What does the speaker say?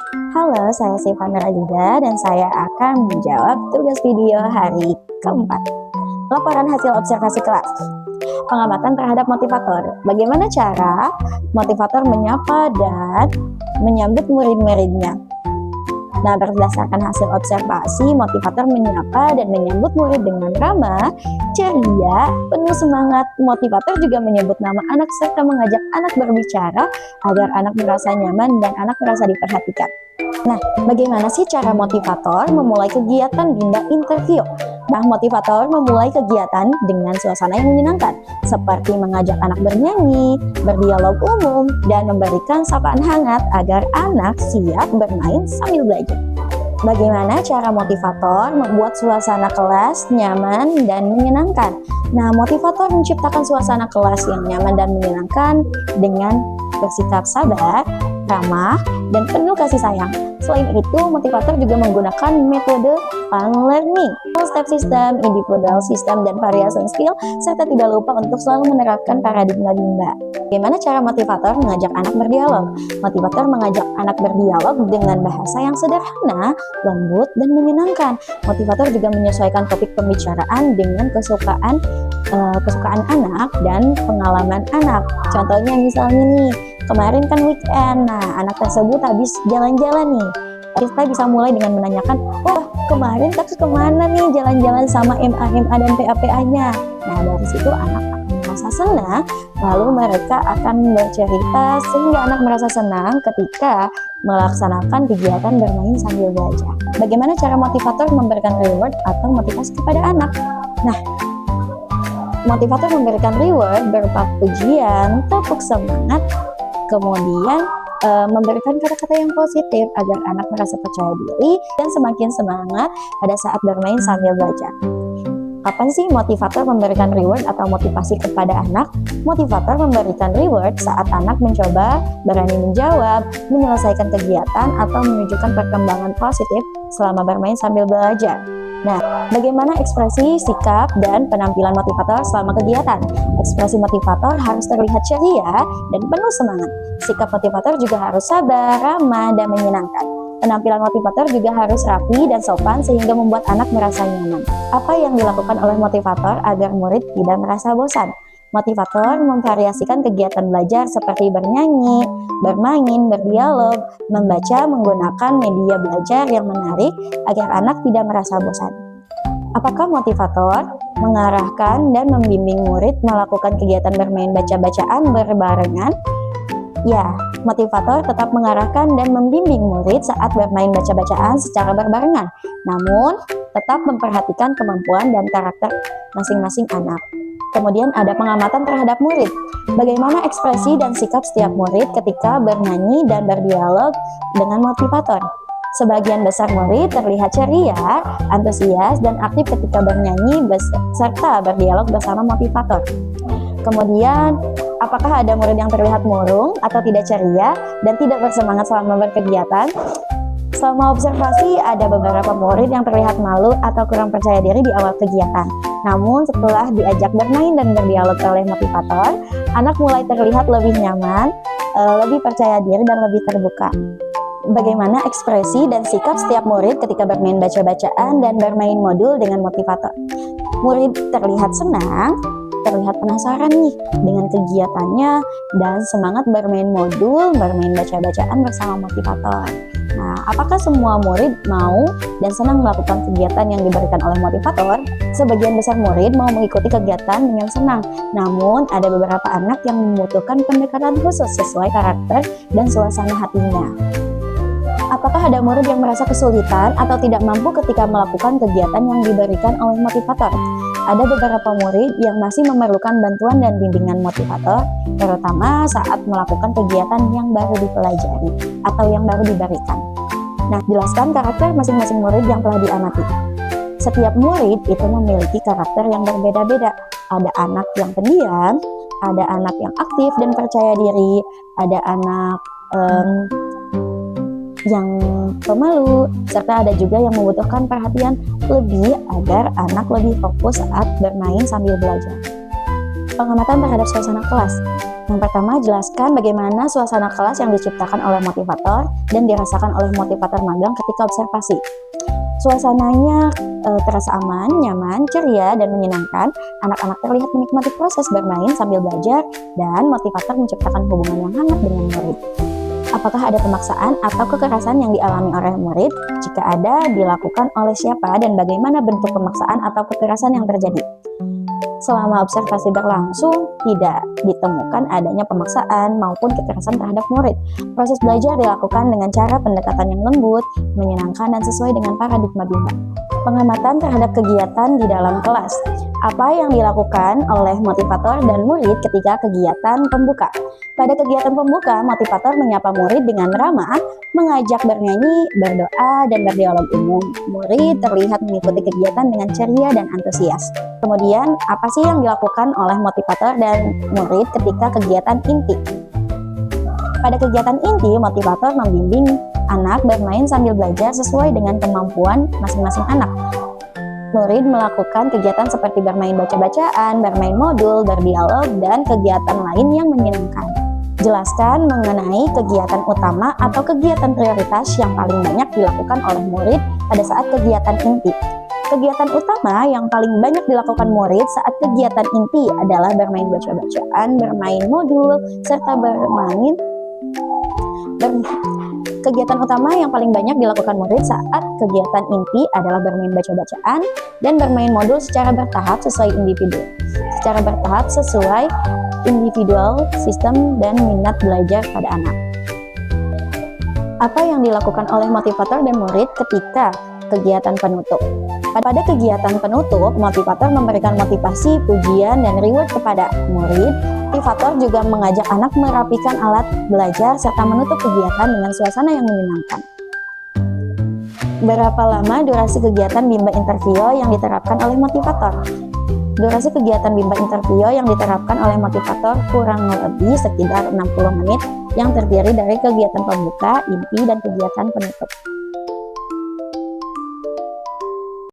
Halo, saya Sifan Radida dan saya akan menjawab tugas video hari keempat. Laporan hasil observasi kelas. Pengamatan terhadap motivator. Bagaimana cara motivator menyapa dan menyambut murid-muridnya? Nah, berdasarkan hasil observasi, motivator menyapa dan menyambut murid dengan ramah, ceria, penuh semangat. Motivator juga menyebut nama anak serta mengajak anak berbicara agar anak merasa nyaman dan anak merasa diperhatikan. Nah, bagaimana sih cara motivator memulai kegiatan Dinda interview? Nah, motivator memulai kegiatan dengan suasana yang menyenangkan, seperti mengajak anak bernyanyi, berdialog umum, dan memberikan sapaan hangat agar anak siap bermain sambil belajar. Bagaimana cara motivator membuat suasana kelas nyaman dan menyenangkan? Nah, motivator menciptakan suasana kelas yang nyaman dan menyenangkan dengan bersikap sabar, ramah, dan penuh kasih sayang. Selain itu, motivator juga menggunakan metode fun learning, step system, individual system, dan variation skill, serta tidak lupa untuk selalu menerapkan paradigma Bimba. Bagaimana cara motivator mengajak anak berdialog? Motivator mengajak anak berdialog dengan bahasa yang sederhana, lembut, dan menyenangkan. Motivator juga menyesuaikan topik pembicaraan dengan kesukaan anak dan pengalaman anak. Contohnya misalnya nih, kemarin kan weekend, nah anak tersebut habis jalan-jalan nih. Kita bisa mulai dengan menanyakan, oh kemarin kakak kemana nih jalan-jalan sama MA dan PA-PA-nya. Nah dari situ anak akan merasa senang, lalu mereka akan bercerita sehingga anak merasa senang ketika melaksanakan kegiatan bermain sambil belajar. Bagaimana cara motivator memberikan reward atau motivasi kepada anak? Nah, motivator memberikan reward berupa pujian, tepuk semangat, kemudian memberikan kata-kata yang positif agar anak merasa percaya diri dan semakin semangat pada saat bermain sambil belajar. Kapan sih motivator memberikan reward atau motivasi kepada anak? Motivator memberikan reward saat anak mencoba berani menjawab, menyelesaikan kegiatan, atau menunjukkan perkembangan positif selama bermain sambil belajar. Nah, bagaimana ekspresi, sikap, dan penampilan motivator selama kegiatan? Ekspresi motivator harus terlihat ceria dan penuh semangat. Sikap motivator juga harus sabar, ramah, dan menyenangkan. Penampilan motivator juga harus rapi dan sopan sehingga membuat anak merasa nyaman. Apa yang dilakukan oleh motivator agar murid tidak merasa bosan? Motivator memvariasikan kegiatan belajar seperti bernyanyi, bermain, berdialog, membaca menggunakan media belajar yang menarik agar anak tidak merasa bosan. Apakah motivator mengarahkan dan membimbing murid melakukan kegiatan bermain baca-bacaan berbarengan? Ya, motivator tetap mengarahkan dan membimbing murid saat bermain baca-bacaan secara berbarengan, namun tetap memperhatikan kemampuan dan karakter masing-masing anak. Kemudian ada pengamatan terhadap murid. Bagaimana ekspresi dan sikap setiap murid ketika bernyanyi dan berdialog dengan motivator. Sebagian besar murid terlihat ceria, antusias, dan aktif ketika bernyanyi serta berdialog bersama motivator. Kemudian, apakah ada murid yang terlihat murung atau tidak ceria dan tidak bersemangat selama berkegiatan? Selama observasi, ada beberapa murid yang terlihat malu atau kurang percaya diri di awal kegiatan. Namun, setelah diajak bermain dan berdialog oleh motivator, anak mulai terlihat lebih nyaman, lebih percaya diri, dan lebih terbuka. Bagaimana ekspresi dan sikap setiap murid ketika bermain baca-bacaan dan bermain modul dengan motivator? Murid terlihat senang, terlihat penasaran nih dengan kegiatannya, dan semangat bermain modul, bermain baca-bacaan bersama motivator. Nah, apakah semua murid mau dan senang melakukan kegiatan yang diberikan oleh motivator? Sebagian besar murid mau mengikuti kegiatan dengan senang, namun ada beberapa anak yang membutuhkan pendekatan khusus sesuai karakter dan suasana hatinya. Apakah ada murid yang merasa kesulitan atau tidak mampu ketika melakukan kegiatan yang diberikan oleh motivator? Ada beberapa murid yang masih memerlukan bantuan dan bimbingan motivator, terutama saat melakukan kegiatan yang baru dipelajari atau yang baru diberikan. Nah, jelaskan karakter masing-masing murid yang telah diamati. Setiap murid itu memiliki karakter yang berbeda-beda. Ada anak yang pendiam, ada anak yang aktif dan percaya diri, ada anak yang pemalu, serta ada juga yang membutuhkan perhatian lebih agar anak lebih fokus saat bermain sambil belajar. Pengamatan terhadap suasana kelas. Yang pertama, jelaskan bagaimana suasana kelas yang diciptakan oleh motivator dan dirasakan oleh motivator magang ketika observasi. Suasananya terasa aman, nyaman, ceria, dan menyenangkan. Anak-anak terlihat menikmati proses bermain sambil belajar, dan motivator menciptakan hubungan yang hangat dengan murid. Apakah ada pemaksaan atau kekerasan yang dialami oleh murid? Jika ada, dilakukan oleh siapa dan bagaimana bentuk pemaksaan atau kekerasan yang terjadi? Selama observasi berlangsung, tidak ditemukan adanya pemaksaan maupun kekerasan terhadap murid. Proses belajar dilakukan dengan cara pendekatan yang lembut, menyenangkan, dan sesuai dengan paradigma Bimba. Pengamatan terhadap kegiatan di dalam kelas. Apa yang dilakukan oleh motivator dan murid ketika kegiatan pembuka? Pada kegiatan pembuka, motivator menyapa murid dengan ramah, mengajak bernyanyi, berdoa, dan berdialog umum. Murid terlihat mengikuti kegiatan dengan ceria dan antusias. Kemudian, apa sih yang dilakukan oleh motivator dan murid ketika kegiatan inti? Pada kegiatan inti, motivator membimbing anak bermain sambil belajar sesuai dengan kemampuan masing-masing anak. Murid melakukan kegiatan seperti bermain baca-bacaan, bermain modul, berdialog, dan kegiatan lain yang menyenangkan. Jelaskan mengenai kegiatan utama atau kegiatan prioritas yang paling banyak dilakukan oleh murid pada saat kegiatan inti. Kegiatan utama yang paling banyak dilakukan murid saat kegiatan inti adalah bermain baca-bacaan, bermain modul, serta Kegiatan utama yang paling banyak dilakukan murid saat kegiatan inti adalah bermain baca-bacaan dan bermain modul secara bertahap sesuai individual sistem dan minat belajar pada anak. Apa yang dilakukan oleh motivator dan murid ketika kegiatan penutup? Pada kegiatan penutup, motivator memberikan motivasi, pujian, dan reward kepada murid. Motivator juga mengajak anak merapikan alat belajar serta menutup kegiatan dengan suasana yang menyenangkan. Berapa lama durasi kegiatan Bimba Interview yang diterapkan oleh motivator? Durasi kegiatan Bimba Interview yang diterapkan oleh motivator kurang lebih sekitar 60 menit yang terdiri dari kegiatan pembuka, inti, dan kegiatan penutup.